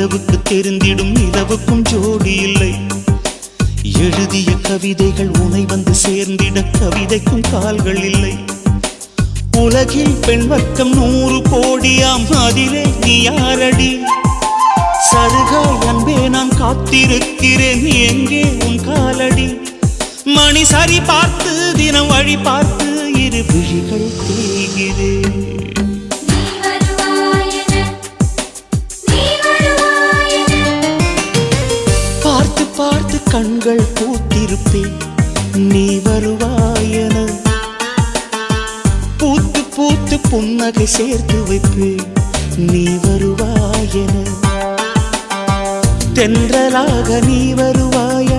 நிலவுக்கு தெரிந்திடும் நிலவுக்கும் ஜோடி இல்லை. எழுதிய கவிதைகள் உனை வந்து சேர்ந்திட கவிதைக்கும் கால்கள் இல்லை. உலகில் பெண் வர்க்கம் 100 கோடியாம், அதிலே நீ யாரடி? சருகாய் அன்பே நான் காத்திருக்கிறேன், எங்கே உன் காலடி? மணி சரி பார்த்து தினம் வழி பார்த்து இரு விழிகள் தேய்கிறேன். பார்த்து பார்த்து கண்கள் பூத்திருப்பேன், நீ வருவாயன. பூத்து பூத்து புன்னகை சேர்த்து வைப்பேன், நீ வருவாயன. தென்றலாக நீ வருவாய,